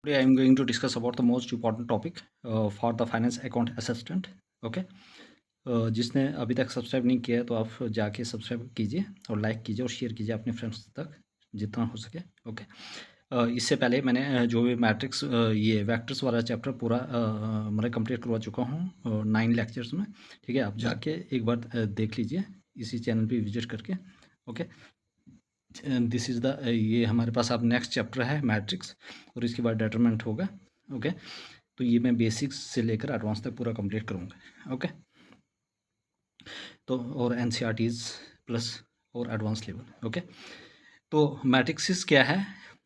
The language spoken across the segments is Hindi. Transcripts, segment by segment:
Today I am going to discuss about the most important topic for the finance account assistant. Okay. जिसने अभी तक सब्सक्राइब नहीं किया है तो आप जाके सब्सक्राइब कीजिए और लाइक कीजिए और शेयर कीजिए अपने फ्रेंड्स तक जितना हो सके. ओके. इससे पहले मैंने जो भी मैट्रिक्स ये वेक्टर्स वाला चैप्टर पूरा मैं कंप्लीट करवा चुका हूँ 9 लेक्चर्स में. ठीक है, आप जाके एक बार देख लीजिए इसी चैनल पे विजिट करके. ओके. दिस इज़ द ये हमारे पास अब नेक्स्ट चैप्टर है मैट्रिक्स और इसके बाद डिटरमिनेंट होगा. ओके. तो ये मैं बेसिक्स से लेकर एडवांस तक पूरा कंप्लीट करूँगा. ओके. तो और एनसीईआरटीज़ प्लस और एडवांस लेवल. ओके. तो मैट्रिक्स क्या है?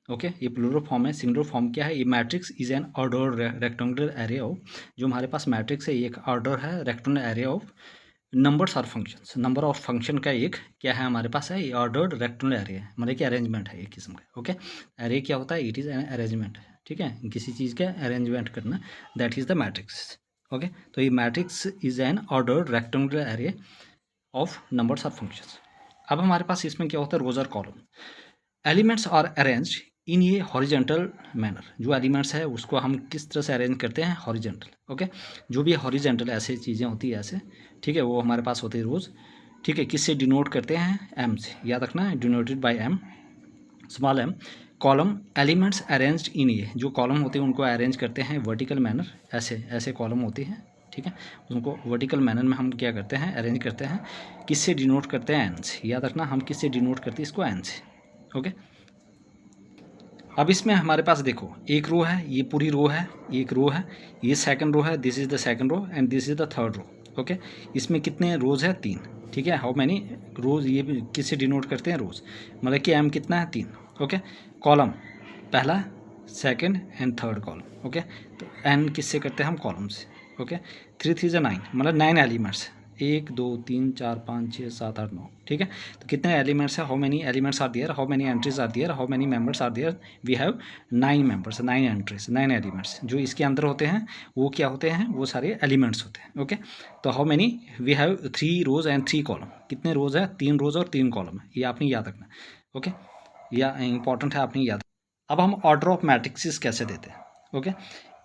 ओके. ये प्लूरल फॉर्म है. सिंगुलर फॉर्म क्या है? ये matrix is an order rectangular array of, जो हमारे पास मैट्रिक्स है ये एक ऑर्डर है rectangular array of numbers or functions. Number of function का एक क्या है हमारे पास है, ये ऑर्डर्ड रेक्टेंगुलर एरे है, मतलब कि अरेंजमेंट है एक किस्म का. ओके. एरे क्या होता है? It is an arrangement. ठीक है, किसी चीज़ का अरेंजमेंट करना, that is the matrix. Okay. तो ये matrix is an ordered rectangular array of numbers or functions. अब हमारे पास इसमें क्या होता है? रोज और column. Elements are arrange in ये हॉरिजेंटल मैनर. जो एलिमेंट्स है उसको हम किस तरह से अरेंज करते हैं? हॉरिजेंटल. ओके. जो भी हॉरिजेंटल ऐसे चीज़ें होती है ऐसे, ठीक है, वो हमारे पास होते हैं रोज़. ठीक है, किससे डिनोट करते हैं? एम से. याद रखना है, denoted by m, small m. Column elements arranged in ये, जो कॉलम होते हैं उनको अरेंज करते हैं वर्टिकल मैनर. ऐसे ऐसे कॉलम होती हैं. ठीक है, उनको वर्टिकल मैनर में हम क्या करते हैं? अरेंज करते हैं. किससे डिनोट करते हैं? एन से. याद रखना, हम किससे डिनोट करते हैं इसको? एन से. ओके. अब इसमें हमारे पास देखो एक रो है, ये पूरी रो है, एक रो है, ये सेकंड रो है, this is the second row and this is the third row. Okay. इसमें कितने रोज़ है? 3. ठीक है, हाउ मैनी रोज़, ये किससे डिनोट करते हैं? रोज़. मतलब कि एम कितना है? 3. ओके. कॉलम पहला, second and third column. Okay. तो एन किससे करते हैं हम? कॉलम से. ओके. 3 3 9, मतलब 9 एलिमेंट्स. 1 2 3 4 5 6 7 8 9. ठीक है. तो कितने एलिमेंट्स है? How many elements are there? How many entries are there? How many members are there? We have 9 members, 9 entries, 9 elements. जो इसके अंदर होते हैं वो क्या होते हैं? वो सारे एलिमेंट्स होते हैं. ओके. तो how many? We have 3 rows and 3 column. कितने रोज है? 3 रोज और 3 कॉलम है. ये आपने याद रखना. ओके. या इंपॉर्टेंट है, आपने याद. अब हम ऑर्डर ऑफ मैट्रिक्स कैसे देते हैं? ओके.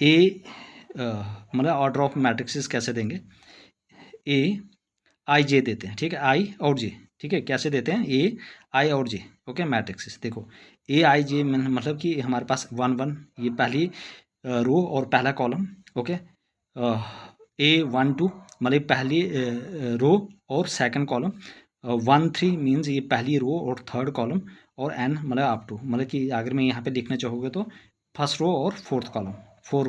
ए मतलब ऑर्डर ऑफ मैट्रिक्स कैसे देंगे? ए आई जे देते हैं. ठीक है, आई और जे. ठीक है, कैसे देते हैं? ए आई और जे. ओके. मैट्रिक्स देखो, ए आई जे मतलब कि हमारे पास 1 1, ये पहली रो और पहला कॉलम. ओके. ए 1 2 मतलब पहली रो और सेकंड कॉलम. 1 3 मीन्स ये पहली रो और थर्ड कॉलम. और एन मतलब अप टू, मतलब कि अगर मैं यहाँ पे लिखना चाहूँगा तो फर्स्ट रो और फोर्थ कॉलम. 4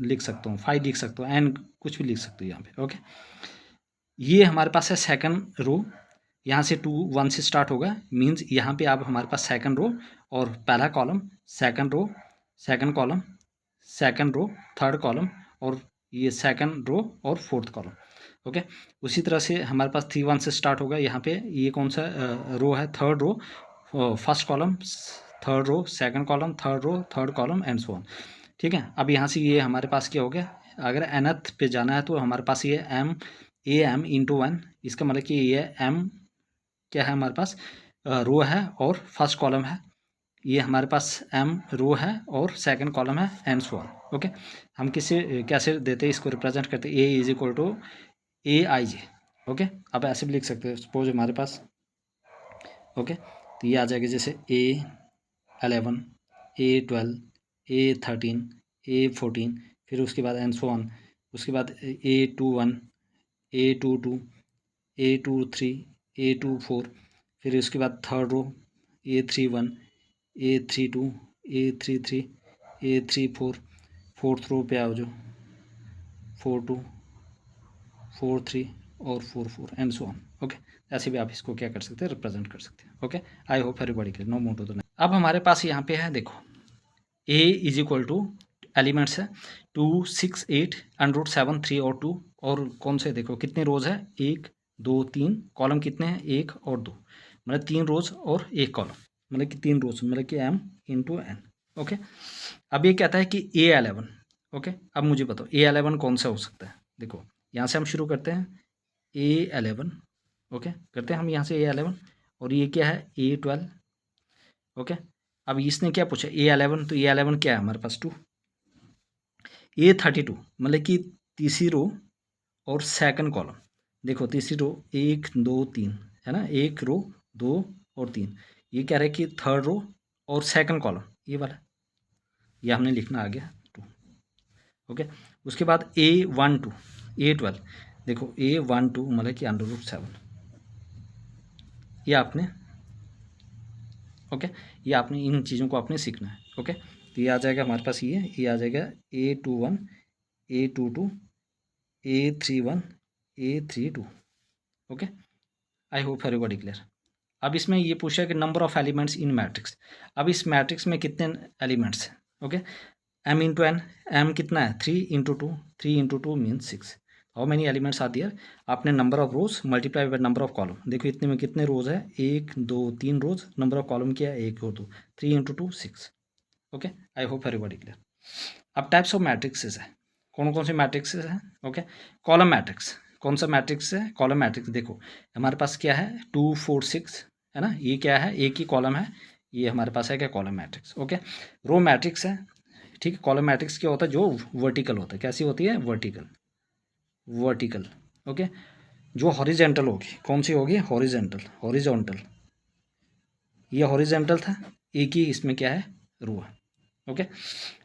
लिख सकता हूँ, 5 लिख सकता हूँ, एन कुछ भी लिख सकते हो यहाँ पे. ओके. ये हमारे पास है सेकंड रो. यहाँ से 2 1 से स्टार्ट होगा, मीन्स यहाँ पे आप हमारे पास सेकंड रो और पहला column, second row, second column, second row, third column, और ये सेकंड रो और फोर्थ कॉलम. ओके. उसी तरह से हमारे पास 3 1 से स्टार्ट होगा. यहाँ पे ये कौन सा रो है? Third row, first column, third row, second column, third row, third column and so on. ठीक है. अब यहाँ से ये हमारे पास क्या हो गया? अगर nth पे जाना है तो हमारे पास ये एम ए एम इंटू 1. इसका मतलब कि ये एम क्या है हमारे पास? रो है और फर्स्ट कॉलम है. ये हमारे पास एम रो है और सेकंड कॉलम है एंड सो ऑन. ओके. हम किसे कैसे देते हैं इसको? रिप्रेजेंट करते हैं A is equal to A I J. Okay. आप ऐसे भी लिख सकते हो. सपोज हमारे पास ओके. तो ये आ जाएगा जैसे ए 11, ए 12, ए 13, ए 14, फिर उसके बाद एंड सो ऑन. उसके बाद ए 21, ए 22, ए 23, ए 24, फिर उसके बाद थर्ड रो ए 31, ए 32, ए 33, ए 34, फोर्थ रो पे आओ जो 42, 43 और 44 एंड सो ऑन. ओके. ऐसे भी आप इसको क्या कर सकते हैं? रिप्रेजेंट कर सकते हैं. Okay. I hope everybody clear, no more to the next. अब हमारे पास यहाँ पे है देखो, A is equal to elements है 2 6 8 अंडर 7 3 और 2. और कौन से देखो कितने रोज है? 1 2 3. कॉलम कितने हैं? 1 और 2, मतलब 3 रोज और 1 कॉलम, मतलब कि 3 रोज, मतलब कि एम इंटू एन. ओके. अब ये कहता है कि ए 11. ओके. अब मुझे बताओ ए 11 कौन सा हो सकता है? देखो यहाँ से हम शुरू करते हैं. ए 11. ओके. करते हैं हम यहाँ से ए 11. और ये क्या है? ए 12. ओके. अब इसने क्या पूछा A11, तो A11 क्या है हमारे पास 2, A32 मतलब कि तीसरी रो और सेकंड कॉलम। देखो तीसरी रो 1 2 3 है ना, 1 रो 2 और 3, ये कह रहा है कि थर्ड रो और सेकंड कॉलम ये वाला, ये हमने लिखना आ गया 2। ओके, उसके बाद A12 A12, देखो A12 मतलब कि √7, ये आपने ओके, ये आपने इन चीज़ों को आपने सीखना है। ओके, तो ये आ जाएगा हमारे पास, ये आ जाएगा A21 A22 A31 A32। Okay, I hope everybody clear. अब इसमें ये पूछा कि number of elements in matrix. अब इस मैट्रिक्स में कितने एलिमेंट्स हैं? Okay, m into N, m कितना है 3 into 2, 3 into 2 means 6। How many elements are there? आपने number of rows multiply by number of column. देखो इतने में कितने रोज है, 1 2 3 रोज, नंबर ऑफ कॉलम क्या है 1 और 2, 3 into 2 6। Okay, I hope everybody clear. अब टाइप्स ऑफ मैट्रिक्सेस है, कौन कौन से मैट्रिक्सेस हैं? ओके, कॉलम मैट्रिक्स, कौन सा मैट्रिक्स है? Column matrix. देखो हमारे पास क्या है 2 4 6 है ना, ये क्या है एक ही कॉलम है, ये हमारे पास है क्या column matrix. Okay, row matrix है, ठीक है। कॉलम मैट्रिक्स क्या होता है? जो वर्टिकल होता है, कैसी होती है? Vertical, vertical. ओके, जो हॉरिजेंटल होगी, कौन सी होगी? हॉरिजेंटल, हॉरिजॉन्टल, ये हॉरिजेंटल था, एक ही इसमें क्या है रो है। ओके,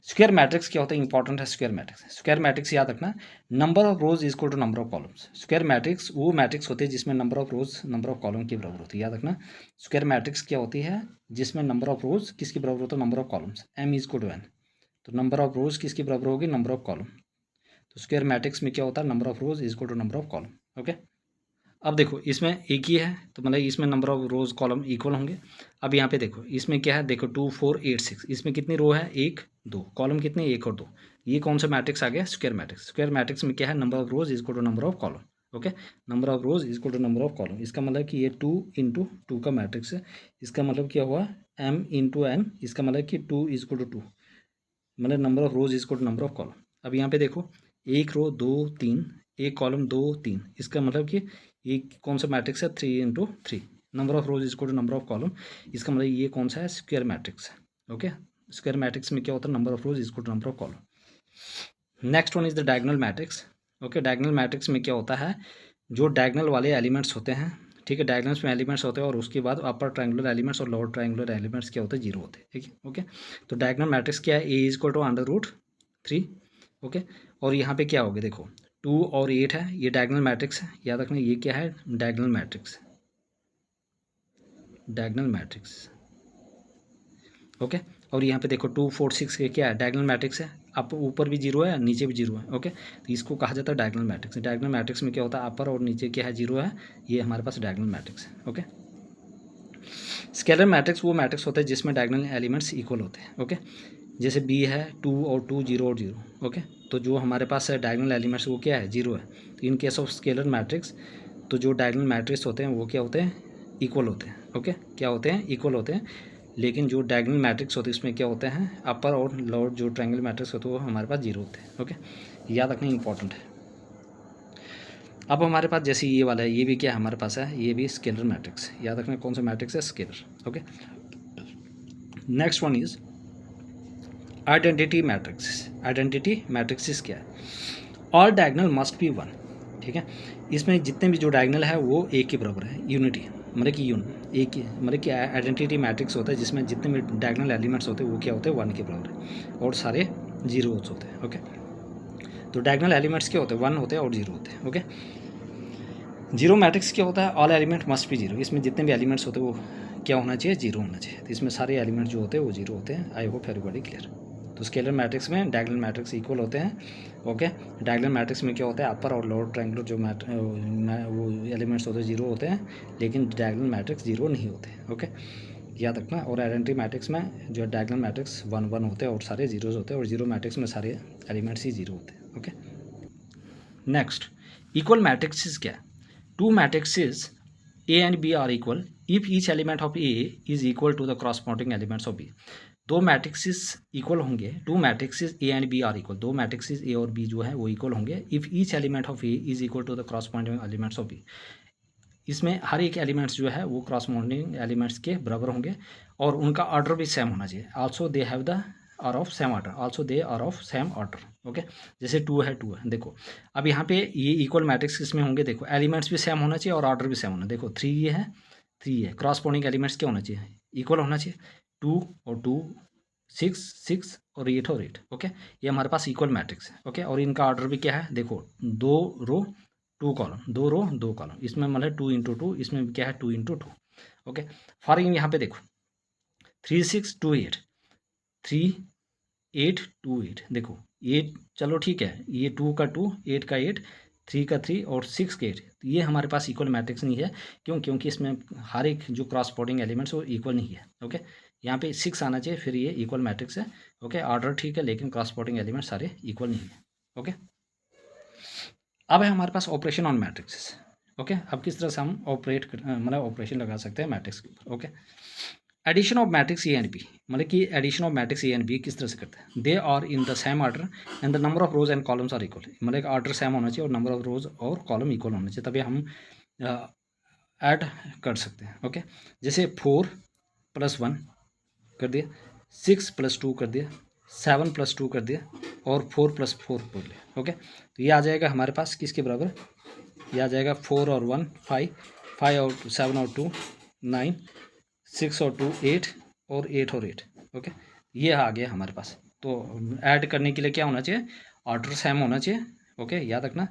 स्क्वायर मैट्रिक्स क्या होता है? इंपॉर्टेंट है स्क्वायर मैट्रिक्स। स्क्वायर मैट्रिक्स याद रखना, number of rows equal to number of columns. Square matrix वो मैट्रिक्स होते हैं जिसमें number of rows number of column के बराबर होती है, याद रखना। स्क्वायर मैट्रिक्स क्या होती है? जिसमें नंबर ऑफ रोज किसके बराबर होता है? Number of columns, m equal to n। तो नंबर ऑफ रोज किसके बराबर होगी? Number of column. तो स्क्वायर मैट्रिक्स में क्या होता है? Number of rows equal to number of column. Okay, अब देखो इसमें एक ही है, तो मतलब इसमें number of rows column equal होंगे। अब यहाँ पे देखो इसमें क्या है, देखो 2 4 8 6, इसमें कितनी रो है? 1 2, कॉलम कितने? 1 और 2। ये कौन सा मैट्रिक्स आ गया? Square matrix. स्क्वायर मैट्रिक्स में क्या है? Number of rows equal to number of column. Okay, number of rows equal to number of column, इसका मतलब कि ये 2 इंटू 2 का मैट्रिक्स है। इसका मतलब क्या हुआ? m इंटू एन, इसका मतलब कि 2 इक्वल टू 2, मतलब number of rows equal to number of column. अब यहाँ पे देखो एक रो 2 3, एक कॉलम 2 3, इसका मतलब कि ये कौन सा मैट्रिक्स है? 3 into 3, number of rows equal to number of column, इसका मतलब ये कौन सा है? स्क्वायर मैट्रिक्स है। ओके, स्क्वायर मैट्रिक्स में क्या होता है? Number of rows equal to number of column. Next one is the diagonal matrix. Okay, diagonal matrix में क्या होता है? जो डायगोनल वाले एलिमेंट्स होते हैं, ठीक है, डायगोनल्स में एलिमेंट्स होते हैं और उसके बाद अपर ट्रायंगुलर एलिमेंट्स और लोअर ट्रायंगुलर एलिमेंट्स क्या होते हैं? जीरो होते हैं। ठीक है, ओके, तो डायगोनल मैट्रिक्स क्या है? ए इक्वल टू √3। ओके, और यहाँ पे क्या होगा? देखो 2 और 8 है, ये डायगोनल मैट्रिक्स है, याद रखना ये क्या है? Diagonal matrix, diagonal matrix. Okay, और यहाँ पे देखो 2 4 6 के क्या है? डायगोनल मैट्रिक्स है, अब ऊपर भी जीरो है नीचे भी जीरो है। ओके, तो इसको कहा जाता है डायगोनल मैट्रिक्स। डायगोनल मैट्रिक्स में क्या होता है? अपर और नीचे क्या है? जीरो है, ये हमारे पास डायगोनल मैट्रिक्स है। ओके, स्केलर मैट्रिक्स वो मैट्रिक्स होता है जिसमें डायगोनल एलिमेंट्स इक्वल होते हैं। ओके, जैसे बी है 2 और 2 0 और 0। ओके, तो जो हमारे पास है डायगोनल एलिमेंट्स वो क्या है? जीरो है। तो in case of scalar matrix, तो जो डायगोनल मैट्रिक्स होते हैं वो क्या होते हैं? इक्वल होते हैं। ओके, क्या होते हैं? इक्वल होते हैं। लेकिन जो डायगोनल मैट्रिक्स होते हैं इसमें क्या होते हैं? अपर और लोअर जो ट्रायंगल मैट्रिक्स होते हैं वो हमारे पास जीरो होते हैं। ओके, याद रखना इंपॉर्टेंट है। अब हमारे पास जैसे ये वाला है, ये भी क्या है हमारे पास है? ये भी स्केलर मैट्रिक्स, याद रखना कौन सा मैट्रिक्स है? Scalar. Okay, next one is identity matrix. Identity matrix क्या है? All diagonal must be 1। ठीक है, इसमें जितने भी जो डायगोनल है वो एक के बराबर है, यूनिटी मतलब कि एक ही, मतलब कि आइडेंटिटी मैट्रिक्स होता है जिसमें जितने भी डायगोनल एलिमेंट्स होते हैं वो क्या होते हैं? 1 के बराबर है और सारे जीरो होते हैं। ओके, तो डायगोनल एलिमेंट्स क्या होते हैं? 1 होते हैं और 0 होते हैं। ओके, जीरो मैट्रिक्स क्या होता है? All element must be zero, इसमें जितने भी एलिमेंट्स होते हैं वो क्या होना चाहिए? जीरो होना चाहिए। तो इसमें सारे एलिमेंट जो होते हैं वो जीरो होते हैं। आई होप एवरीबॉडी क्लियर। तो स्केलर मैट्रिक्स में डायगोनल मैट्रिक्स इक्वल होते हैं। ओके, डायगोनल मैट्रिक्स में क्या होता है? अपर और लोअर ट्रायंगुलर जो वो एलिमेंट्स होते हैं जीरो होते हैं, लेकिन डायगोनल मैट्रिक्स जीरो नहीं होते। ओके, याद रखना। और आइडेंटिटी मैट्रिक्स में जो डायगोनल मैट्रिक्स 1 1 होते हैं और सारे जीरोज होते हैं, और जीरो मैट्रिक्स में सारे एलिमेंट्स ही जीरो होते हैं। ओके, नेक्स्ट इक्वल मैट्रिक्स क्या है? Two matrices A and B are equal if each element of A is equal to the corresponding elements of B। दो मैट्रिक्सेस इक्वल होंगे, two matrices A and B are equal, दो मैट्रिक्सेस A और B जो है वो इक्वल होंगे if each element of A is equal to the corresponding elements of B। इसमें हर एक एलिमेंट्स जो है वो क्रॉसपोंडिंग एलिमेंट्स के बराबर होंगे और उनका ऑर्डर भी सेम होना चाहिए। Also they have the are of same order, also they are of same order. Okay, जैसे 2 है 2 है, देखो अब यहाँ पे ये इक्वल मैट्रिक्स किसमें होंगे, देखो एलिमेंट्स भी सेम होना चाहिए और ऑर्डर भी सेम होना। देखो 3 ये है 3 है, क्रॉसपोंडिंग एलिमेंट्स क्या होना चाहिए, इक्वल होना चाहिए। 2 और 2 6 6 और 8 और 8। ओके, ये हमारे पास इक्वल मैट्रिक्स है। ओके, और इनका ऑर्डर भी क्या है, देखो 2 रो 2 कॉलम, 2 रो 2 कॉलम, इसमें मतलब 2 इंटू 2, इसमें क्या है 2 इंटू 2। ओके, फॉर यहाँ पे देखो 3 6 2 8 3 8 2 8, देखो ये चलो ठीक है, ये 2 का 2 8 का 8 3 का 3 और 6 का 8, तो ये हमारे पास इक्वल मैट्रिक्स नहीं है। क्यों, क्योंकि इसमें हर एक जो क्रॉसपोंडिंग एलिमेंट्स वो इक्वल नहीं है। ओके, यहाँ पे 6 आना चाहिए, फिर ये इक्वल मैट्रिक्स है। ओके, ऑर्डर ठीक है लेकिन क्रॉसपोंडिंग एलिमेंट्स सारे इक्वल नहीं है। ओके, अब है हमारे पास ऑपरेशन ऑन मैट्रिक्स। ओके, अब किस तरह से हम मतलब ऑपरेशन लगा सकते हैं मैट्रिक्स के ऊपर। Okay, addition of matrix A and B, मतलब कि addition of matrix A and B किस तरह से करते हैं, they are in the same order and the number of rows and columns are equal, मतलब ऑर्डर सेम होना चाहिए और नंबर ऑफ रोज और कॉलम इक्वल होना चाहिए, तभी हम ऐड कर सकते हैं। ओके, जैसे 4 + 1 कर दिया, 6 + 2 कर दिया, 7 + 2 कर दिया और 4 + 4 कर लिया। ओके, तो ये आ जाएगा हमारे पास किसके बराबर, ये आ जाएगा 4 और 1 5, 5 और 7 और 2 9, 6 और 2 8 और 8 और 8। ओके, ये आ गया हमारे पास। तो ऐड करने के लिए क्या होना चाहिए, ऑर्डर सेम होना चाहिए। ओके, याद रखना,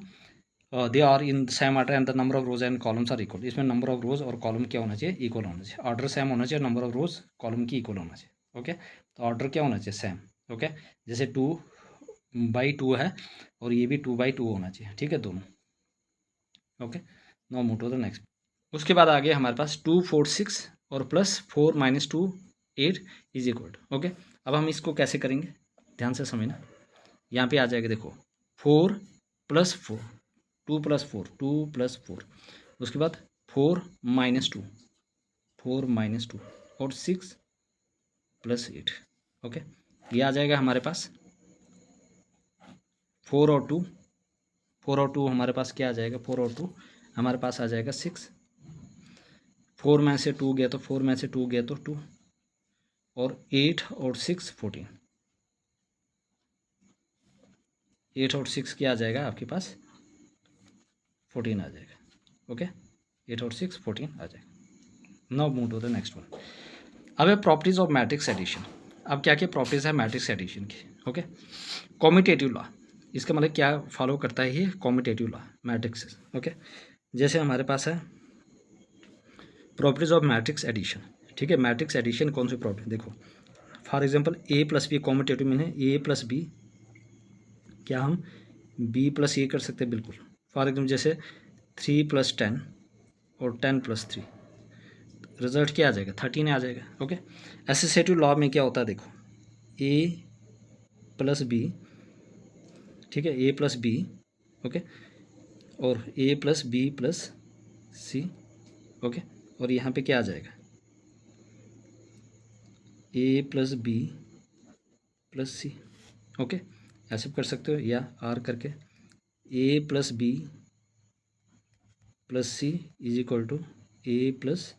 they are in same order and the number of rows and columns are equal, इसमें नंबर ऑफ रोज और कॉलम क्या होना चाहिए, इक्वल होना चाहिए। ऑर्डर सेम होना चाहिए, नंबर ऑफ रोज कॉलम की इक्वल होना चाहिए। ओके, तो ऑर्डर क्या होना चाहिए, सेम। ओके, जैसे 2/2 है और ये भी 2/2 होना चाहिए, ठीक है दोनों। Okay, now move to the next. उसके बाद आ गया हमारे पास 2 4 6 और +4 - 2 8 इज इक्वल। ओके, अब हम इसको कैसे करेंगे, ध्यान से समझना। यहाँ पे आ जाएगा, देखो 4 + 4 2 + 4 2 + 4, उसके बाद 4 - 2 4 - 2 और 6 + 8। ओके, ये आ जाएगा हमारे पास 4 और 2, 4 और 2 हमारे पास क्या आ जाएगा, 4 और 2 हमारे पास आ जाएगा 6, 4 में से 2 गया तो 4 में से 2 गया तो 2 और 8 और 6 14, 8 और 6 क्या आ जाएगा आपके पास 14 आ जाएगा। ओके, 8 और 6 14 आ जाएगा। Now move to the next one. अब है प्रॉपर्टीज ऑफ मैट्रिक्स एडिशन। अब क्या क्या प्रॉपर्टीज है मैट्रिक्स एडिशन की। ओके, कॉम्यूटेटिव लॉ, इसका मतलब क्या फॉलो करता है ये, कॉम्यूटेटिव लॉ मैट्रिक्स। ओके, जैसे हमारे पास है प्रॉपर्टीज ऑफ मैट्रिक्स एडिशन। ठीक है, मैट्रिक्स एडिशन कौन सी प्रॉपर्टी, देखो for example a + b commutative mean है a + b, क्या हम b + a कर सकते हैं, बिल्कुल। फॉर एग्जाम्पल जैसे 3 + 10 और 10 + 3, रिजल्ट क्या आ जाएगा 13 आ जाएगा। ओके, एसोसिएटिव लॉ में क्या होता है, देखो a + b, ठीक है, a + b, ओके, और a + b + c, ओके, और यहाँ पे क्या आ जाएगा a + b + c। ओके, ऐसे कर सकते हो या r करके a + b + c is equal to a +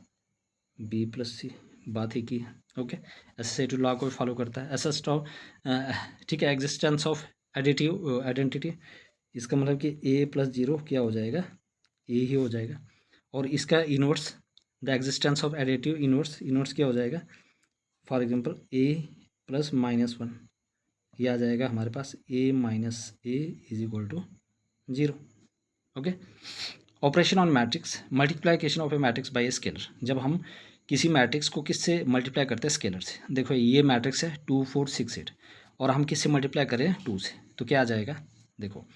b + c, बात ही की है। ओके, एसोसिएटिव लॉ को फॉलो करता है ऐसा स्टॉप। ठीक है, एग्जिस्टेंस ऑफ एडिटिव आइडेंटिटी, इसका मतलब कि a + 0 क्या हो जाएगा, a ही हो जाएगा। और इसका inverse, the existence of additive inverse, inverse क्या हो जाएगा, फॉर एग्जांपल a + -1, ये आ जाएगा हमारे पास a - a is equal to 0। Okay, operation on matrix, multiplication of a matrix by a scalar, जब हम किसी मैट्रिक्स को किससे मल्टीप्लाई करते हैं, स्केलर से। देखो ये मैट्रिक्स है 2 4 6 8 और हम किससे मल्टीप्लाई करें 2 से, तो क्या आ जाएगा, देखो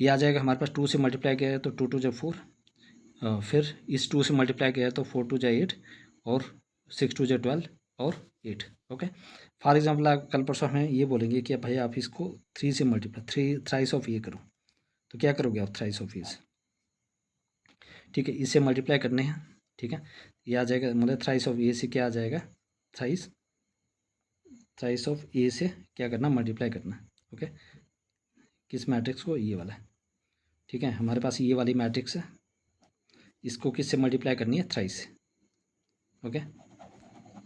ये आ जाएगा हमारे पास 2 से मल्टीप्लाई किया है तो 2 2 = 4, फिर इस 2 से मल्टीप्लाई किया है तो 4 2 = 8 और 6 2 = 12 और 8। ओके, फॉर एग्जांपल आप कल परसों हमें ये बोलेंगे कि भाई आप इसको 3 से मल्टीप्लाई, 3 थ्राइस ऑफ ये करो, तो क्या करोगे आप, थ्राइस ऑफ ये से, ठीक है, इससे मल्टीप्लाई करने हैं। ठीक है, ये आ जाएगा, मतलब थ्राइस ऑफ ए से क्या आ जाएगा, थ्राइस थ्राइस ऑफ ए से क्या करना, मल्टीप्लाई करना। ओके, किस मैट्रिक्स को, ये वाला। ठीक है, हमारे पास ये वाली मैट्रिक्स है, इसको किससे मल्टीप्लाई करनी है, थ्राइस से। ओके,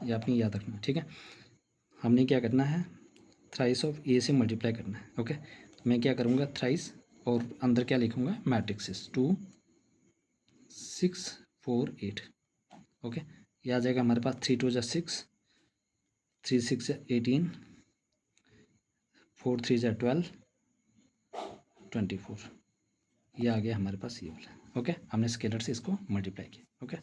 ये आपने याद रखना, ठीक है। हमने क्या करना है, थ्राइस ऑफ ए से मल्टीप्लाई करना है। ओके, तो मैं क्या करूँगा, थ्राइस और अंदर क्या लिखूँगा, मैट्रिक्स 2 6 4 8। ओके, ये आ जाएगा हमारे पास 3 2 6, 3 6 18, 4 3 12, 24। ये आ गया हमारे पास ये वाला। ओके, हमने स्केलर से इसको मल्टीप्लाई किया। ओके,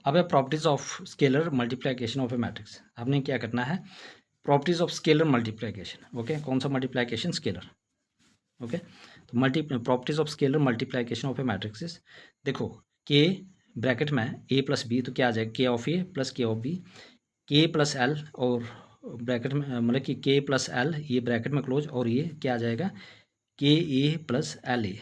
अब है properties of scalar multiplication of a matrix. हमने क्या करना है, properties of scalar multiplication. Okay, कौन सा मल्टीप्लिकेशन, स्केलर। ओके, तो properties of scalar multiplication of a matrix. देखो, के ब्रैकेट में ए प्लस बी, तो क्या आ जाएगा, के ऑफ ए प्लस के ऑफ बी, के प्लस एल, और ब्रैकेट में मतलब कि के प्लस एल, ये ब्रैकेट में क्लोज, और ये क्या आ जाएगा, के ए प्लस एल ए।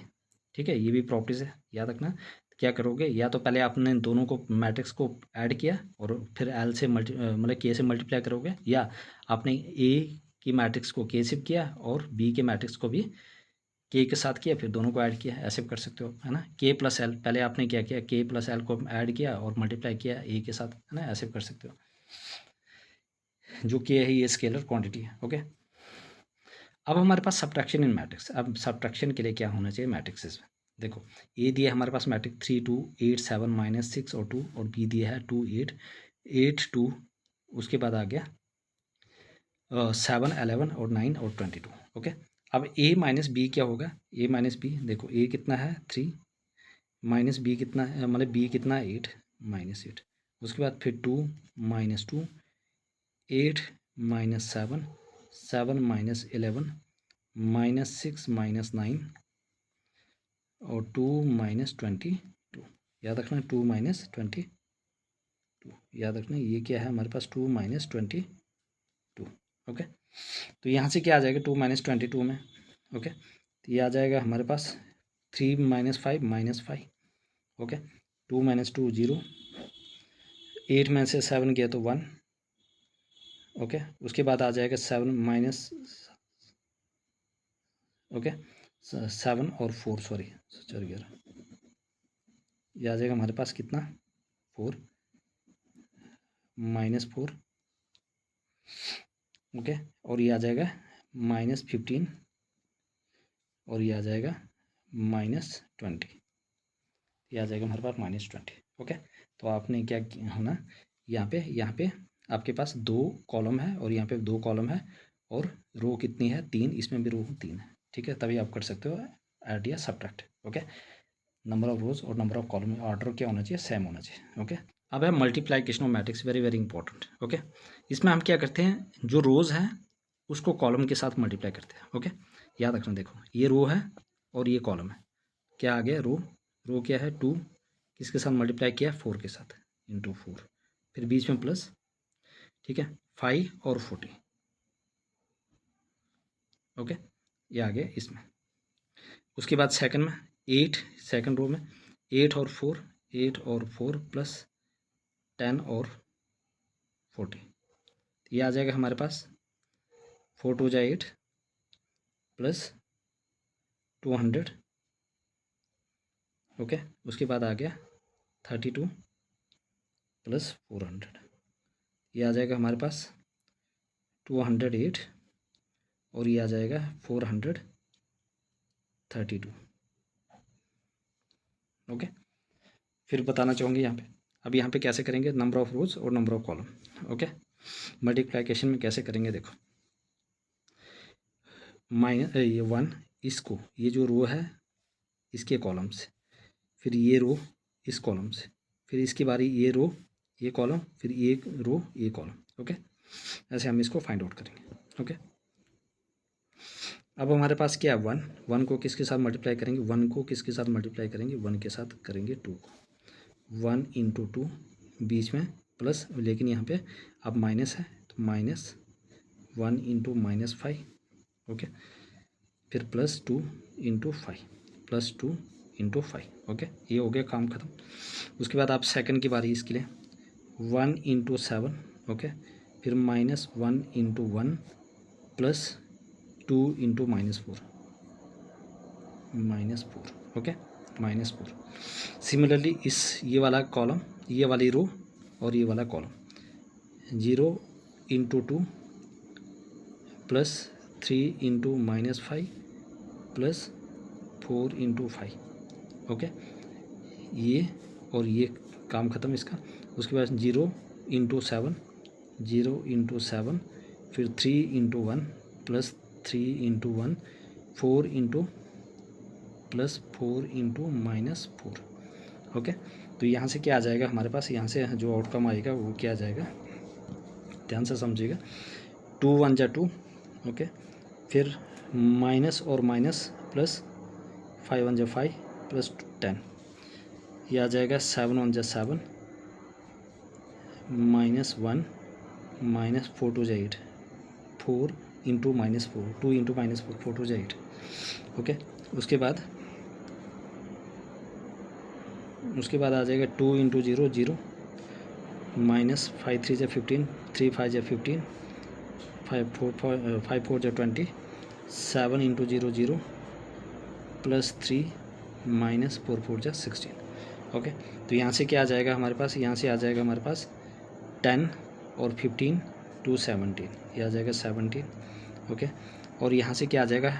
ठीक है, ये भी प्रॉपर्टीज है, याद रखना। क्या करोगे, या तो पहले आपने दोनों को मैट्रिक्स को ऐड किया और फिर एल से मतलब के से मल्टीप्लाई करोगे, या आपने ए की मैट्रिक्स को के से किया और बी के मैट्रिक्स को भी के साथ किया, फिर दोनों को ऐड किया, ऐसे भी कर सकते हो, है ना। के प्लस एल, पहले आपने क्या किया, के प्लस एल को ऐड किया और मल्टीप्लाई किया ए के साथ, है ना, ऐसे भी कर सकते हो। जो के है ये स्केलर क्वांटिटी है। ओके, अब हमारे पास सब्ट्रैक्शन इन मैट्रिक्स। अब सब्ट्रैक्शन के लिए क्या होना चाहिए मैट्रिक्स में, देखो ए दिया है हमारे पास मैट्रिक्स 3 2 8 7 -6 और 2, और बी दिया है 2 8 8 2, उसके बाद आ गया 7 11 और 9 और 22। ओके, अब ए माइनस बी क्या होगा, ए माइनस बी, देखो ए कितना है 3, माइनस बी कितना है, मतलब बी कितना है 8 -8, उसके बाद फिर 2 -2, 8 -7, 7 -11, -6 -9 और 2 -22। याद रखना 2 -22, याद रखना ये क्या है हमारे पास 2 -22। ओके, तो यहाँ से क्या आ जाएगा 2 -22 में। ओके, तो ये आ जाएगा हमारे पास 3 -5 -5। ओके, 2 -2 0, 8 में से 7 गया तो 1। ओके, उसके बाद आ जाएगा 7 माइनस, ओके 7 और 4, सॉरी 11, ये आ जाएगा हमारे पास कितना 4 -4। ओके, और ये आ जाएगा -15, और ये आ जाएगा -20, ये आ जाएगा हमारे पास -20। ओके, तो आपने क्या होना, यहाँ पे आपके पास 2 कॉलम है और यहाँ पे 2 कॉलम है, और रो कितनी है 3, इसमें भी रो 3 है। ठीक है, तभी आप कर सकते हो ऐड या subtract. Okay, number of rows और नंबर ऑफ कॉलम में ऑर्डर क्या होना चाहिए, सेम होना चाहिए। ओके, अब है multiplication of matrix, very very important. Okay, इसमें हम क्या करते हैं, जो रोज है उसको कॉलम के साथ मल्टीप्लाई करते हैं। ओके, याद रखना, देखो ये रो है और ये कॉलम है, क्या आ गया रो क्या है 2, किसके साथ मल्टीप्लाई किया 4 के साथ, इंटू 4, फिर बीच में प्लस, ठीक है 5 और 40। ओके, ये आ गया इसमें। उसके बाद सेकंड में 8, सेकंड रो में 8 और 4, 8 और 4 प्लस 10 और 40, ये आ जाएगा हमारे पास 4 2 जा 8 प्लस 200। ओके, उसके बाद आ गया 32 प्लस 400, ये आ जाएगा हमारे पास 208, और ये आ जाएगा 432। ओके, फिर बताना चाहूँगी यहाँ पे, अब यहाँ पे कैसे करेंगे, नंबर ऑफ रोज और number of column. Okay, multiplication में कैसे करेंगे, देखो ये 1, इसको ये जो रो है इसके कॉलम से, फिर ये रो इस कॉलम से, फिर इसकी बारी ये रो ये कॉलम, फिर ये रो ये कॉलम। ओके, ऐसे हम इसको फाइंड आउट करेंगे। ओके, अब हमारे पास क्या है 1 को किसके साथ मल्टीप्लाई करेंगे, 1 को किसके साथ मल्टीप्लाई करेंगे, 1 के साथ करेंगे 2 को, 1 × 2, बीच में प्लस, लेकिन यहाँ पे अब माइनस है तो -1 × -5। ओके, फिर +2 × 5, +2 × 5। ओके, ये हो गया काम खत्म। उसके बाद आप सेकंड की बारी इसके लिए 1 × 7। ओके, फिर -1 × 1 +2 × -4, -4। ओके, -4। सिमिलरली इस ये वाला कॉलम, ये वाली रो और ये वाला कॉलम, 0 × 2 + 3 × -5 + 4 × 5। ओके, ये और ये काम ख़त्म इसका। उसके बाद 0 × 7, 0 × 7, फिर 3 × 1 + 3 × 1, 4 × + 4 × -4। ओके, तो यहाँ से क्या आ जाएगा हमारे पास, यहाँ से जो आउटकम आएगा वो क्या आ जाएगा, ध्यान से समझिएगा। 2 × 1 = 2। ओके, फिर माइनस और माइनस प्लस 5 × 1 = 5 + 10, ये आ जाएगा 7 × 1 = 7, -1 -4 × 2 = 8, 4 × -4, 2 × -4, 4 × 2 = 8। ओके, उसके बाद आ जाएगा 2 × 0 = 0, -5 × 3 = 15, 3 × 5 = 15, 5 × 4 = 20, 7 × 0 = 0, +3 -4 × 4 = 16। ओके, तो यहाँ से क्या आ जाएगा हमारे पास, यहाँ से आ जाएगा हमारे पास 10 और 15 2 17, ये आ जाएगा 17। ओके, और यहाँ से क्या आ जाएगा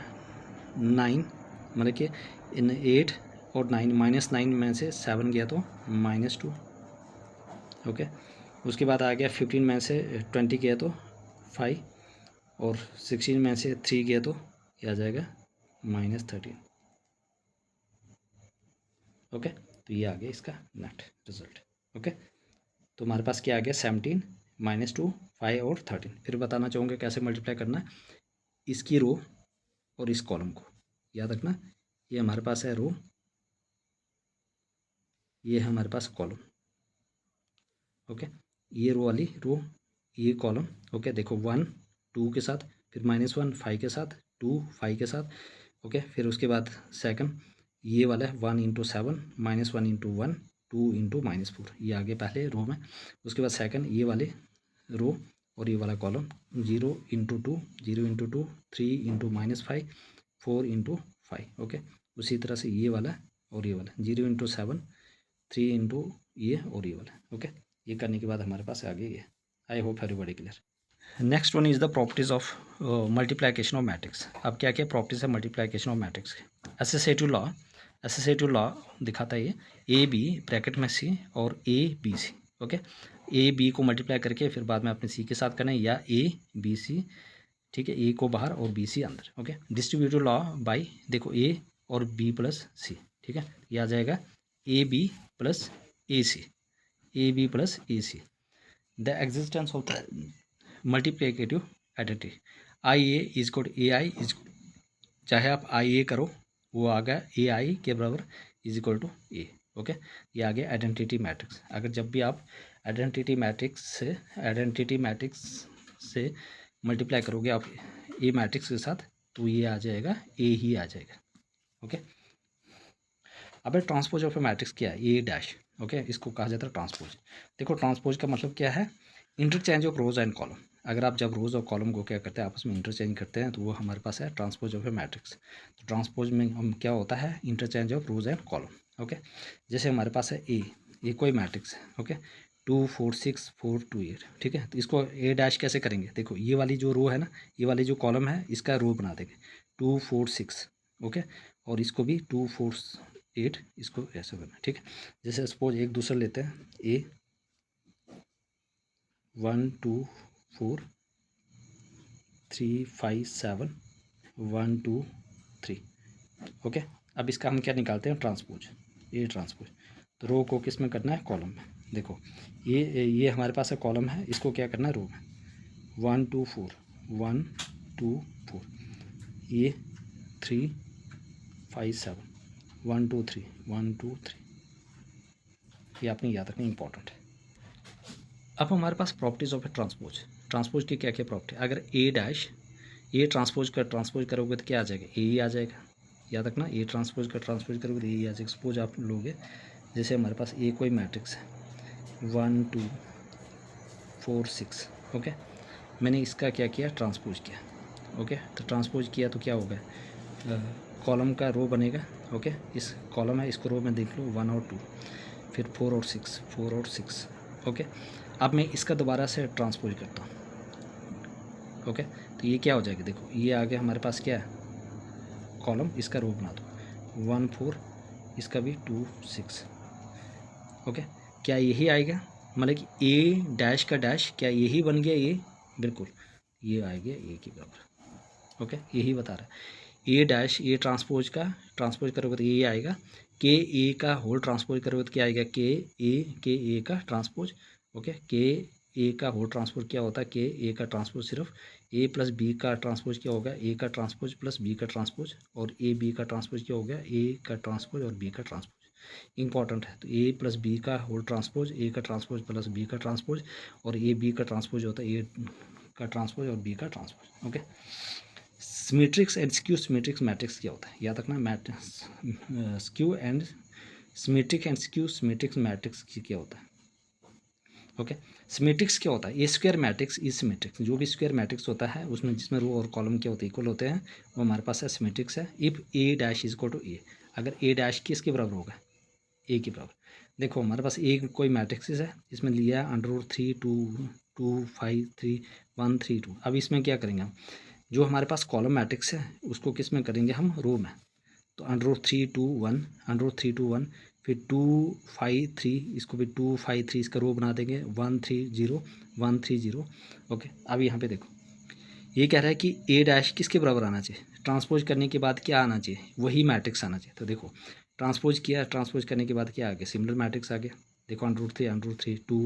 9, मतलब कि इन 8 और 9, -9 में से 7 गया तो -2। ओके, उसके बाद आ गया 15 में से 20 गया तो 5, और 16 में से 3 गया तो ये आ जाएगा -13। ओके, तो ये आ गया इसका नेट रिजल्ट। ओके, तो हमारे पास क्या आ गया 17, -2, 5 और 13। फिर बताना चाहूँगा कैसे मल्टीप्लाई करना है इसकी रो और इस कॉलम को। याद रखना, ये हमारे पास है रो, ये है हमारे पास कॉलम। ओके, ये रो वाली रो, ये कॉलम। ओके, देखो 1 2 के साथ, फिर -1 5 के साथ, 2 5 के साथ। ओके, फिर उसके बाद सेकंड ये वाला है 1 × 7, -1 × 1, 2 × -4, ये आगे पहले रो में। उसके बाद सेकंड ये वाले रो और ये वाला कॉलम 0 × 2, 0 × 2, 3 × -5, 4 × 5। ओके, उसी तरह से ये वाला और ये वाला 0 × 7, 3 × ये और ये वाला। ओके, ये करने के बाद हमारे पास आ गया ये। I hope everybody clear. Next one is the properties of multiplication of matrix. अब क्या क्या प्रॉपर्टीज है मल्टीप्लिकेशन ऑफ मैट्रिक्स के। एसोसिएटिव लॉ दिखाता है ये ए बी ब्रैकेट में सी और A B C. Okay, A B को मल्टीप्लाई करके फिर बाद में अपने सी के साथ करना है, या ए बी सी, ठीक है, ए को बाहर और बी सी अंदर। ओके, डिस्ट्रीब्यूटिव लॉ बाई, देखो ए और बी प्लस सी, ठीक है, ये आ जाएगा A B plus A C, A B plus A C. The existence of the multiplicative identity, I A is equal to A I is, चाहे आप आई ए करो वो आ गया ए आई के बराबर is equal to A. Okay, ये आ गया आइडेंटिटी मैट्रिक्स। अगर जब भी आप आइडेंटिटी मैट्रिक्स से मल्टीप्लाई करोगे आप ए मैट्रिक्स के साथ, तो ये आ जाएगा ए ही आ जाएगा। ओके, अब ट्रांसपोज ऑफ ए मैट्रिक्स क्या है, ए डैश। ओके, इसको कहा जाता है ट्रांसपोज। देखो ट्रांसपोज का मतलब क्या है, interchange of rows and column. अगर आप जब रोज और कॉलम को क्या करते हैं आपस में इंटरचेंज करते हैं, तो वो हमारे पास है ट्रांसपोज ऑफ ए मैट्रिक्स। तो ट्रांसपोज में हम क्या होता है, interchange of rows and column. Okay, जैसे हमारे पास है ए, ये कोई मैट्रिक्स है। ओके, 2 4 6 4 2 8, ठीक है, तो इसको ए डैश कैसे करेंगे, देखो ये वाली जो रो है ना, ये वाली जो कॉलम है इसका रो बना देंगे 2 4 6। ओके, और इसको भी 2 4 8, इसको ऐसे करना, ठीक है। जैसे सपोज एक दूसरा लेते हैं, ए 1 2 4 3 5 7 1 2 3। ओके, अब इसका हम क्या निकालते हैं, ट्रांसपोज, ए ट्रांसपोज। तो रो को किस में करना है, कॉलम में। देखो ये हमारे पास है कॉलम है, इसको क्या करना है रो में। 1 2 4 1 2 4, ये 3 5 7 1 2 3 1 2 3, ये आपने याद रखना, इंपॉर्टेंट है। अब हमारे पास properties of a transpose. Transpose की क्या क्या प्रॉपर्टी, अगर ए डैश ए ट्रांसपोज करोगे तो क्या आ जाएगा, ए ही आ जाएगा। याद रखना, ए ट्रांसपोज करोगे तो ए ही आ जाएगा। सपोज आप लोगे, जैसे हमारे पास ए कोई मैट्रिक्स है 1 2 4 6। ओके, मैंने इसका क्या किया, ट्रांसपोज किया। ओके, तो ट्रांसपोज किया तो क्या हो गया कॉलम का रो बनेगा। ओके, इस कॉलम है, इसको रो में देख लो 1 और 2, फिर 4 और 6, 4 और 6। ओके, अब मैं इसका दोबारा से ट्रांसपोज करता हूँ। ओके, तो ये क्या हो जाएगा, देखो ये आगे हमारे पास क्या है, कॉलम, इसका रो बना दो 1 4, इसका भी 2 6। ओके, क्या यही आएगा, मतलब कि ए डैश का डैश क्या यही बन गया ये, बिल्कुल ये आ गया ए के बराबर। ओके, यही बता रहा है, ए डैश ए ट्रांसपोज का ट्रांसपोज करोगे तो ये आएगा, के ए का होल ट्रांसपोज करोगे तो क्या आएगा, के ए का ट्रांसपोज। ओके, के ए का होल ट्रांसपोज क्या होता है, के ए का ट्रांसपोज सिर्फ ए प्लस बी का ट्रांसपोज क्या होगा, ए का ट्रांसपोज प्लस बी का ट्रांसपोज, और ए बी का ट्रांसपोज क्या हो गया, ए का ट्रांसपोज और बी का ट्रांसपोज। इंपॉर्टेंट है, तो ए प्लस बी का होल ट्रांसपोज, ए का ट्रांसपोज प्लस बी का ट्रांसपोज, और ए बी का ट्रांसपोज होता है ए का ट्रांसपोज और बी का transpose. Okay, symmetrics and skew symmetrics matrix क्या होता है, याद रखना, skew and symmetric and skew symmetrics matrix क्या होता है। ओके, सिमेट्रिक्स क्या होता है, a square matrix is symmetrics, जो भी स्क्वायर मैट्रिक्स होता है उसमें जिसमें रो और कॉलम क्या होते हैं, इक्वल होते हैं, वो हमारे पास है सिमेट्रिक्स है। If A dash is equal to A, अगर ए डैश किसके बराबर होगा, ए के बराबर। देखो हमारे पास एक कोई मैट्रिक्स है, इसमें लिया √3 2 2 5 3 1 3 2। अब इसमें क्या करेंगे हम, जो हमारे पास कॉलम मैट्रिक्स है उसको किस में करेंगे हम, रो में। तो √3 2 1, √3 2 1, फिर 2 5 3, इसको भी 2 5 3 इसका रो बना देंगे 1 3 0 1 3 0। ओके, अब यहाँ पे देखो ये कह रहा है कि ए डैश किसके बराबर आना चाहिए, ट्रांसपोज करने के बाद क्या आना चाहिए, वही मैट्रिक्स आना चाहिए। तो देखो ट्रांसपोज किया, ट्रांसपोज करने के बाद क्या आ गया, सिमिलर मैट्रिक्स आ गया। देखो √3 2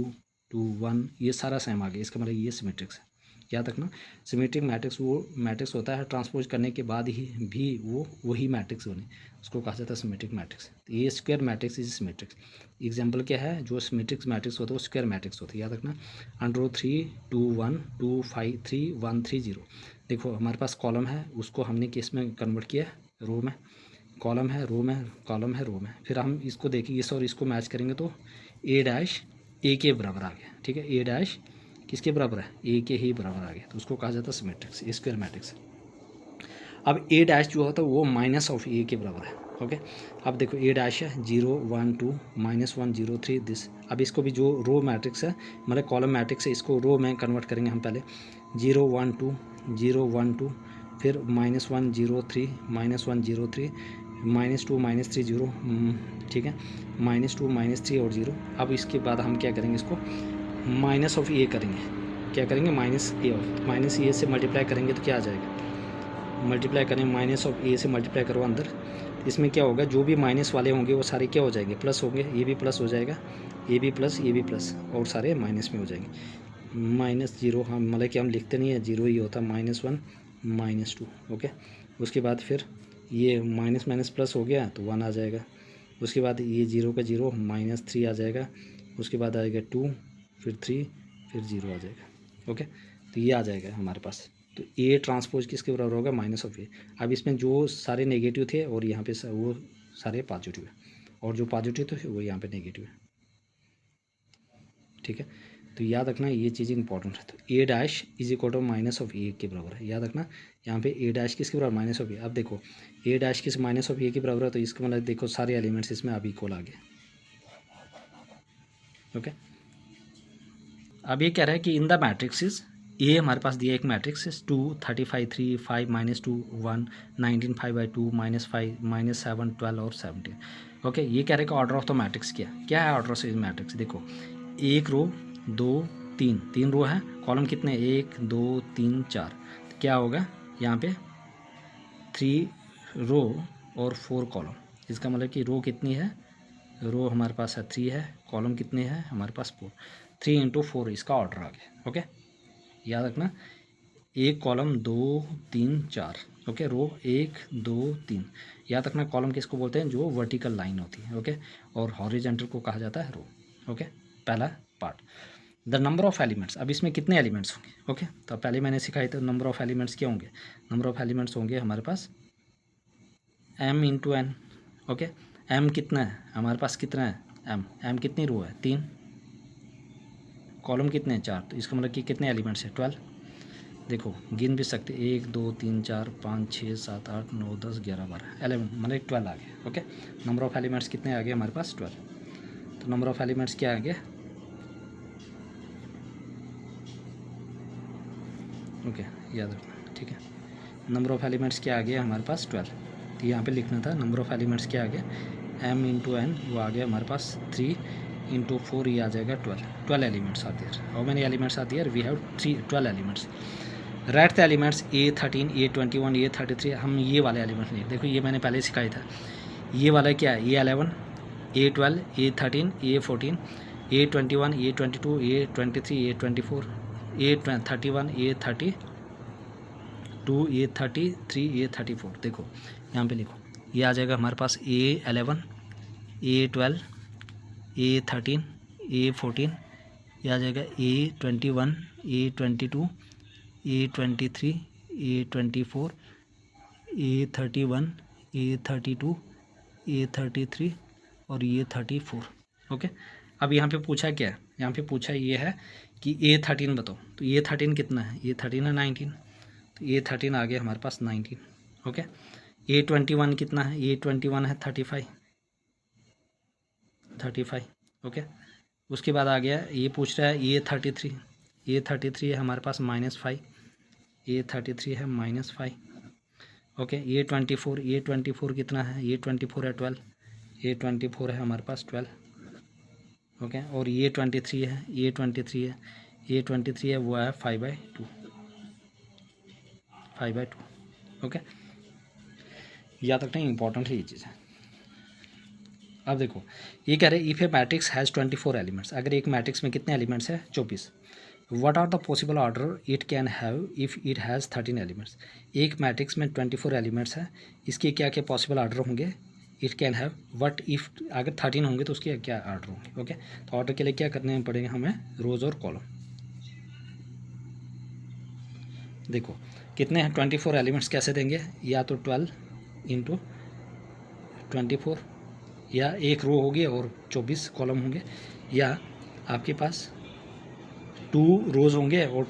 2 1, ये सारा सेम आ गया, इसका मतलब ये सिमेट्रिक्स है। याद रखना, सिमेट्रिक मैट्रिक्स वो मैट्रिक्स होता है ट्रांसपोज करने के बाद ही भी वो वही मैट्रिक्स बने, उसको कहा जाता है सिमेट्रिक मैट्रिक्स। तो ये स्क्वायर मैट्रिक्स इज सिमेट्रिक्स। एग्जाम्पल क्या है, जो सिमेट्रिक्स मैट्रिक्स होता है वो स्क्वायर मैट्रिक्स होता है, याद रखना। √3 2 1 2 5 3 1 3 0। देखो हमारे पास कॉलम है, उसको हमने किस में कन्वर्ट किया, रो में। कॉलम है रो में, कॉलम है रो में, फिर हम इसको देखेंगे इस और इसको मैच करेंगे तो ए डैश ए के बराबर आ गया। ठीक है, ए डैश किसके बराबर है, ए के ही बराबर आ गया, तो उसको कहा जाता है सिमेट्रिक्स, ए स्क्वायर मैट्रिक्स। अब ए डैश जो होता है वो माइनस ऑफ ए के बराबर है। ओके, अब देखो ए डैश है 0 1 2 -1 0 3 दिस। अब इसको भी जो रो मैट्रिक्स है, मतलब कॉलम मैट्रिक्स है, इसको रो में कन्वर्ट करेंगे हम पहले। 0 1 2 0 1 2, फिर -1 0 3 -1 0 3 -2 -3 0। ठीक है, -2 -3 और 0। अब इसके बाद हम क्या करेंगे, इसको माइनस ऑफ ए करेंगे। क्या करेंगे, माइनस ए ऑफ, माइनस ए से मल्टीप्लाई करेंगे तो क्या आ जाएगा, मल्टीप्लाई करें माइनस ऑफ ए से मल्टीप्लाई करो अंदर, इसमें क्या होगा, जो भी माइनस वाले होंगे वो सारे क्या हो जाएंगे, प्लस होंगे, ये भी प्लस हो जाएगा, ये भी प्लस ये भी प्लस, और सारे माइनस में हो जाएंगे। -0 हम मतलब कि हम लिखते नहीं है, 0 ही होता, -1 -2। ओके, उसके बाद फिर ये माइनस माइनस प्लस हो गया तो 1 आ जाएगा। उसके बाद ये 0 का 0 -3 आ जाएगा। उसके बाद आएगा 2, फिर 3, फिर 0 आ जाएगा। ओके, तो ये आ जाएगा हमारे पास। तो ए ट्रांसपोज किसके बराबर होगा, माइनस ऑफ ए। अब इसमें जो सारे नेगेटिव थे और यहाँ पे वो सारे पॉजिटिव है, और जो पॉजिटिव थे वो यहाँ पे नेगेटिव है। ठीक है, तो याद रखना ये चीज़ इंपॉर्टेंट है। तो A dash is equal to minus of A के बराबर है, याद रखना। यहाँ पे ए डैश किसके बराबर, माइनस ऑफ ए। अब देखो ए डैश किस माइनस ऑफ ए के बराबर है, तो इसका मतलब देखो सारे एलिमेंट्स इसमें अब इक्वल आ गए। ओके, अब ये कह रहा है कि इन द मैट्रिक्स ए हमारे पास दिया एक मैट्रिक्स 2 35 3 5 -2 1 19 5/2 -5 -7 12 और 17। ओके, ये कह रहे हैं कि ऑर्डर ऑफ द मैट्रिक्स क्या है ऑर्डर ऑफ इस मैट्रिक्स। देखो एक रो 2 3 रो है, कॉलम कितने 1 2 3 4, तो क्या होगा यहाँ पे 3 रो और 4 कॉलम। इसका मतलब कि रो कितनी है, रो हमारे पास है 3 है, कॉलम कितने हैं हमारे पास 4, 3 × 4 इसका ऑर्डर आ गया। ओके, याद रखना, एक कॉलम 2 3 4। ओके, रो 1 2 3। याद रखना कॉलम किसको बोलते हैं, जो वर्टिकल लाइन होती है। ओके, और हॉरिजॉन्टल को कहा जाता है रो। ओके, पहला part the number of elements. अब इसमें कितने एलिमेंट्स होंगे। ओके, तो पहले मैंने सिखाई था नंबर ऑफ एलिमेंट्स क्या होंगे, नंबर ऑफ एलिमेंट्स होंगे हमारे पास m × n। ओके, m कितना है हमारे पास, कितना है m कितनी रो है 3, कॉलम कितने हैं 4, तो इसका मतलब कि कितने एलिमेंट्स हैं 12। देखो गिन भी सकते 1 2 3 4 5 6 7 8 9 10 11 12 11 मतलब 12 आ गए। ओके, नंबर ऑफ एलिमेंट्स कितने आ गए हमारे पास 12। तो नंबर ऑफ एलिमेंट्स क्या आ गया, ओके याद रखना, ठीक है। नंबर ऑफ एलिमेंट्स क्या आ गया हमारे पास 12। तो यहाँ पे लिखना था नंबर ऑफ एलिमेंट्स क्या आ गया m इंटू एन, वो आ गया हमारे पास 3 इंटू 4, ये आ जाएगा 12 एलिमेंट्स आती है। हाउ मेनी एलिमेंट्स आती है, we have 12 elements. Write the elements A13 A21 A33। हम ये वाले एलिमेंट्स नहीं, देखो ये मैंने पहले सिखाया था। ये वाला क्या है, A11 A12 A13 A14 A21 A22 A23 A24 A31 A32 A33 A34। देखो यहाँ पे लिखो, ये आ जाएगा हमारे पास A11 A12 A13 A14, ये आ जाएगा A21 A22 A23 A24 A31 A32 A33 और A34। ओके, अब यहाँ पे पूछा क्या है, यहाँ पे पूछा ये है कि A13 बताओ। तो A13 कितना है, A13 है 19, तो A13 आ गया हमारे पास 19। ओके, A21 कितना है, A21 है 35। ओके, उसके बाद आ गया ये पूछ रहा है A33 है हमारे पास -5, A33 है -5। ओके, A24 कितना है, A24 है 12, A24 है हमारे पास 12। ओके, और A23 है वो है 5/2। ओके, याद रखना इंपॉर्टेंट है ये चीज़ है। अब देखो ये कह रहे if a matrix has 24 elements, अगर एक मैट्रिक्स में कितने एलिमेंट्स है 24। What are the possible order it can have if it has 13 elements. एक मैट्रिक्स में 24 एलिमेंट्स है, इसके क्या क्या पॉसिबल ऑर्डर होंगे, it can have. What if अगर 13 होंगे तो उसके क्या ऑर्डर होंगे। ओके, तो ऑर्डर के लिए क्या करने पड़ेगा हमें, रोज़ और कॉलम। देखो कितने हैं 24 एलिमेंट्स कैसे देंगे, या तो 12 इंटू 24, या एक रो होगी और 24 कॉलम होंगे, या आपके पास 2 रोज़ होंगे और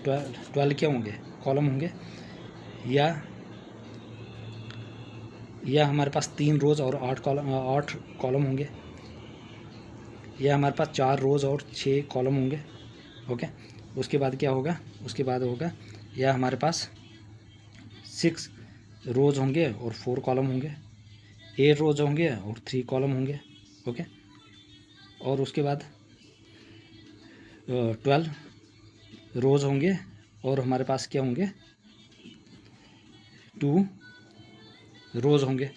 12 क्या होंगे, कॉलम होंगे, या हमारे पास 3 रोज़ और 8 कॉलम होंगे, या हमारे पास 4 रोज़ और 6 कॉलम होंगे। ओके, उसके बाद क्या होगा, उसके बाद होगा या हमारे पास 6 रोज़ होंगे और 4 कॉलम होंगे, 8 रोज़ होंगे और 3 कॉलम होंगे। ओके, और उसके बाद 12 रोज़ होंगे और हमारे पास क्या होंगे, 2 रोज़ होंगे,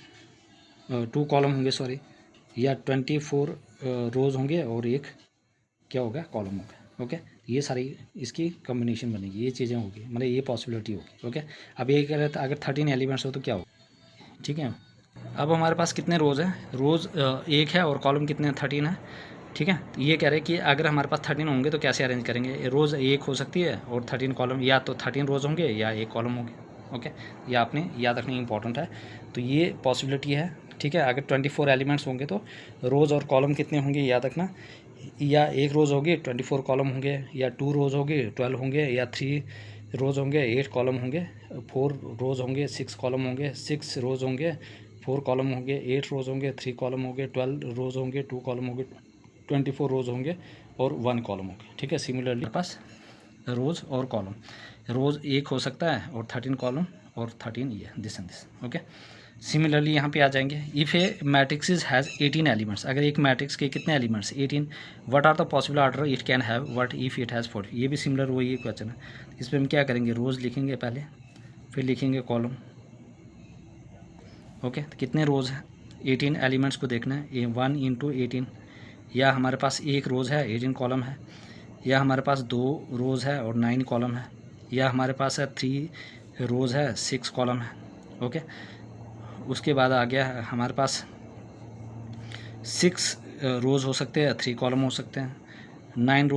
2 कॉलम होंगे सॉरी, या 24 रोज़ होंगे और एक क्या होगा, कॉलम होगा। ओके, ये सारी इसकी कम्बिनेशन बनेगी, ये चीज़ें होगी, मतलब ये पॉसिबिलिटी होगी। ओके, अब ये कह रहे थे अगर 13 एलिमेंट्स हो तो क्या होगा, ठीक है। अब हमारे पास कितने रोज़ हैं, रोज़ 1 है और कॉलम कितने हैं, 13 है, ठीक है। तो ये कह रहे हैं कि अगर हमारे पास 13 होंगे तो कैसे अरेंज करेंगे, रोज़ 1 हो सकती है और 13 कॉलम, या तो 13 रोज़ होंगे या 1 कॉलम होंगे। ओके, ये आपने याद रखना इंपॉर्टेंट है। तो ये पॉसिबिलिटी है, ठीक है। अगर 24 एलिमेंट्स होंगे तो रोज़ और कॉलम कितने होंगे याद रखना, या 1 रोज़ होगी 24 कॉलम होंगे, या 2 रोज़ होगी 12 होंगे, या 3 रोज़ होंगे 8 कॉलम होंगे, 4 रोज़ होंगे 6 कॉलम होंगे, 6 रोज़ होंगे 4 कॉलम होंगे, 8 रोज़ होंगे 3 कॉलम होंगे, 12 रोज़ होंगे 2 कॉलम होंगे, 24 रोज़ होंगे और 1 कॉलम होंगे, ठीक है। सिमिलरली पास रोज़ और कॉलम, रोज़ 1 हो सकता है और 13 कॉलम और 13 ये this and this. Okay, similarly यहाँ पे आ जाएंगे, if a matrix has 18 elements, अगर एक मैट्रिक्स के कितने elements 18, what are the possible order it can have, what if it has 40। ये भी सिमिलर वही क्वेश्चन है। इस पर हम क्या करेंगे, रोज़ लिखेंगे पहले, फिर लिखेंगे कॉलम। ओके, तो कितने रोज़ हैं, 18 एलिमेंट्स को देखना है, 1 इंटू 18, या हमारे पास 1 रोज़ है 18 कॉलम है, या हमारे पास 2 रोज़ है और 9 कॉलम है, या हमारे पास है 3 रोज़ है 6 कॉलम है। ओके, उसके बाद आ गया हमारे पास 6 रोज़ हो सकते हैं, 3 कॉलम हो सकते हैं, 9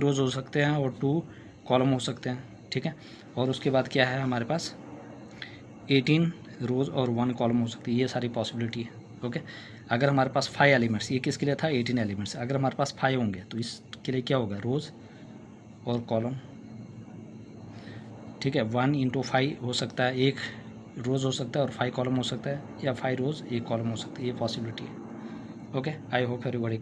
रोज़ हो सकते हैं और 2 कॉलम हो सकते हैं, ठीक है। और उसके बाद क्या है हमारे पास 18 रोज़ और 1 कॉलम हो सकती है, ये सारी पॉसिबिलिटी है। ओके, अगर हमारे पास 5 एलिमेंट्स, ये किसके लिए था 18 एलिमेंट्स, अगर हमारे पास 5 होंगे तो इसके लिए क्या होगा, रोज़ और कॉलम ठीक है, 1 × 5 हो सकता है, 1 रोज़ हो सकता है और 5 कॉलम हो सकता है, या 5 रोज़ 1 कॉलम हो सकता है, ये पॉसिबिलिटी है। Okay, I hope everybody